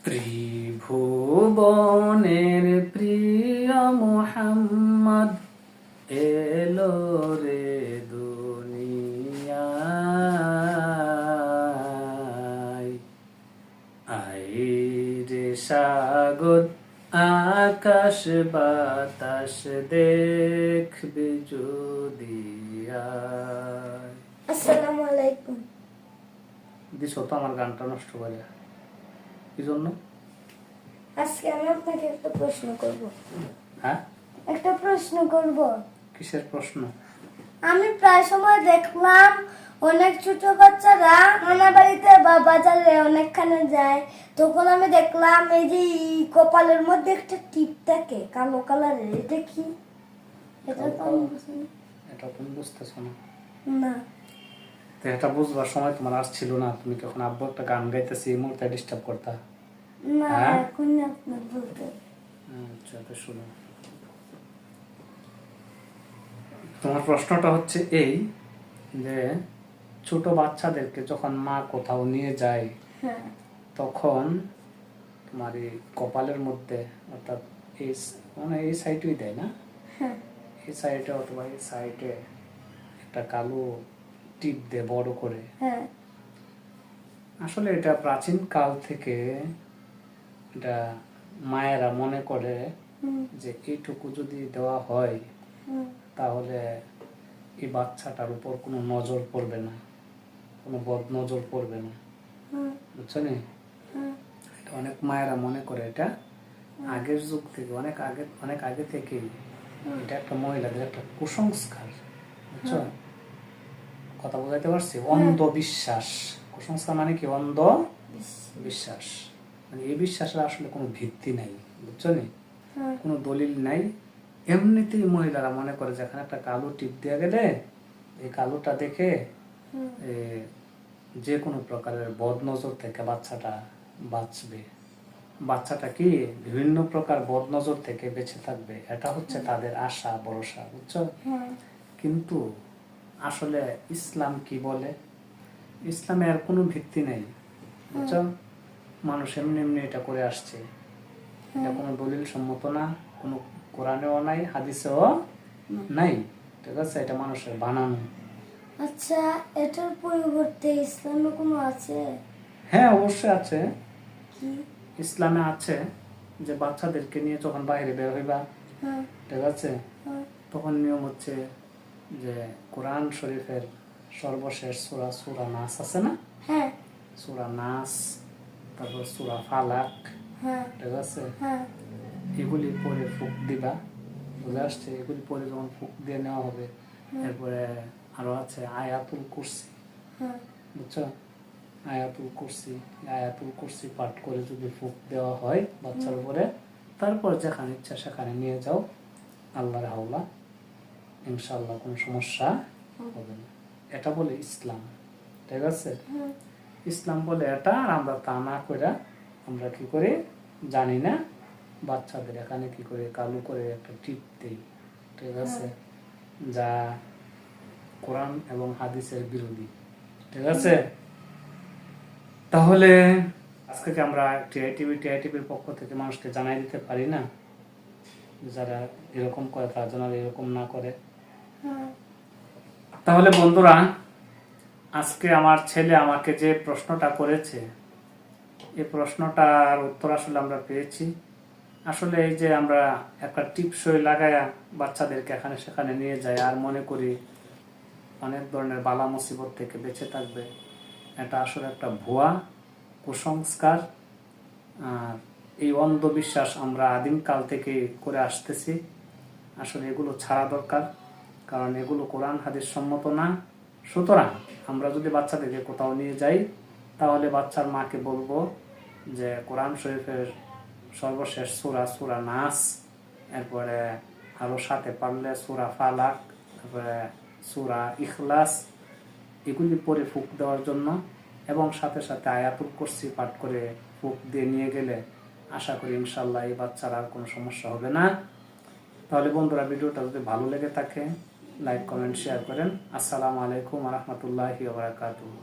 ত্রিভুবনের প্রিয় মুহাম্মদ এলো রে দুনিয়ায়। আই রে সাগর আকাশ বাতাস দেখবি যদি আয়। আসসালামু আলাইকুম। দিছো তো আমার গানটা নষ্ট করে, কি জন্য? আজকে আমি আপনাকে একটা প্রশ্ন করব। হ্যাঁ, একটা প্রশ্ন করব। কিসের প্রশ্ন? আমি প্রায় সময় দেখলাম অনেক ছোট বাচ্চারা নানা বাড়িতে বা বাজারে অনেকখানে যায়, তখন আমি দেখলাম এই যে কপালের মধ্যে একটা টিপ থাকে কালো কালারের, এটা কি? এটা তো আমি বুঝিনি। এটা তুমি বুঝতেছো না? না। তো এটা বুঝবার সময় তোমার আসছিল না? তুমি যখন আব্বু একটা গান গাইতেছি এই মুহূর্তে ডিস্টার্ব করতা? না, হ্যাঁ? এখন আপনার বলতে। আচ্ছা, তো শুনো। তোমার প্রশ্নটা হচ্ছে এই যে ছোট বাচ্চাদেরকে যখন মা কোথাও নিয়ে যায়, হ্যাঁ, তখন তোমার এই কপালের মধ্যে, অর্থাৎ এই মানে এই সাইডেই দেয় না, হ্যাঁ, এই সাইডে অথবা এই সাইডে একটা কালো টিপ দেয় বড় করে। হ্যাঁ, আসলে এটা প্রাচীন কাল থেকে এটা মায়েরা মনে করে যে এইটুকু যদি দেওয়া হয় তাহলে এই বাচ্চাটার উপর কোনো নজর পড়বে না, কোনো বদ নজর পড়বে না, বুঝছো নি? এটা অনেক মায়েরা মনে করে, এটা আগের যুগ থেকে, অনেক আগে থেকেই এটা একটা মহিলাদের একটা কুসংস্কার, বুঝছো? কথা বোঝাইতে পারছি? অন্ধবিশ্বাস। কুসংস্কার মানে কি? অন্ধ বিশ্বাস। মানে এই বিশ্বাসের আসলে কোনো ভিত্তি নাই, বুঝছো নি? কোনো দলিল নাই। এমনিতেই মহিলারা মনে করে যে এখানে একটা কালো টিপ দেওয়া গেলে এই কালোটা দেখে যে কোনো প্রকারের বদ নজর থেকে বাচ্চাটা বাঁচবে, বাচ্চাটা কি বিভিন্ন প্রকার বদ নজর থেকে বেঁচে থাকবে, এটা হচ্ছে তাদের আশা ভরসা, বুঝছো? কিন্তু আসলে ইসলাম কি বলে? ইসলামে আর কোনো ভিত্তি নেই, বুঝছো? মানুষ এমনি এমনি এটা করে আসছে, এটা কোনো দলিল সম্মত না, কোনো কোরআনেও নাই, হাদিসেও নাই, ঠিক আছে? এটা মানুষের বানানো। আচ্ছা, এটার পরিবর্তে ইসলামে কোনো আছে? হ্যাঁ, অবশ্যই আছে। কি? ইসলামে আছে যে বাচ্চাদেরকে নিয়ে যখন বাইরে বের হইবা, ঠিক আছে, তখন নিয়ম হচ্ছে যে কোরআন শরীফের সর্বশেষ সূরা, সূরা নাস আছে না? হ্যাঁ, সূরা নাস, তারপর সূরা ফালাক, ঠিক আছে, এগুলি পরে ফুক দিবা, বুঝে আসছে? এগুলি পরে যখন ফুক দিয়ে নেওয়া হবে, এরপরে আরো আছে আয়াতুল কুরসি, বুঝছো? আয়াতুল কুরসি পাঠ করে যদি ফুক দেওয়া হয় বাচ্চার উপরে, তারপর যেখানে ইচ্ছা সেখানে নিয়ে যাও, আল্লাহর হাওলা, ইনশাআল্লাহ কোনো সমস্যা হবে না। এটা বলে ইসলাম, ঠিক আছে? ইসলাম বলে এটা, আর আমরা তা না করে আমরা কি করে জানি না, বাচ্চাদের এখানে কি করে কালো করে একটা টিপ দেই, ঠিক আছে, যা কোরআন এবং হাদিসের বিরোধী, ঠিক আছে? তাহলে আজকে কি আমরা টিআইটিভির পক্ষ থেকে মানুষকে জানাই দিতে পারি না, যারা এরকম করে তারা যেন এরকম না করে? তাহলে বন্ধুরা, আজকে আমার ছেলে আমাকে যে প্রশ্নটা করেছে, এই প্রশ্নটার উত্তর আসলে আমরা পেয়েছি। আসলে এই যে আমরা একটা টিপসই লাগায়া বাচ্চাদেরকে এখানে সেখানে নিয়ে যাই আর মনে করি অনেক ধরনের বালা মুসিবত থেকে বেঁচে থাকবে, এটা আসলে একটা ভুয়া কুসংস্কার। আর এই অন্ধবিশ্বাস আমরা আদিমকাল থেকে করে আসতেছি। আসলে এগুলো ছাড়া দরকার, কারণ এগুলো কোরআন হাদিস সম্মত না। সুতরাং আমরা যদি বাচ্চাদেরকে কোথাও নিয়ে যাই, তাহলে বাচ্চার মাকে বলবো যে কোরআন শরীফের সর্বশেষ সূরা, সূরা নাস, এরপরে আরো সাথে পারলে সূরা ফালাক, তারপরে সূরা ইখলাস, এগুলি পরে ফুক দেওয়ার জন্য, এবং সাথে সাথে আয়াতুল কুরসি পাঠ করে ফুক দিয়ে নিয়ে গেলে আশা করি ইনশাআল্লাহ এই বাচ্চার আর কোনো সমস্যা হবে না। তাহলে বন্ধুরা, ভিডিওটা যদি ভালো লেগে থাকে লাইক, কমেন্ট, শেয়ার করেন। আসসালামু আলাইকুম ওয়া রাহমাতুল্লাহি ওয়া বারাকাতুহু।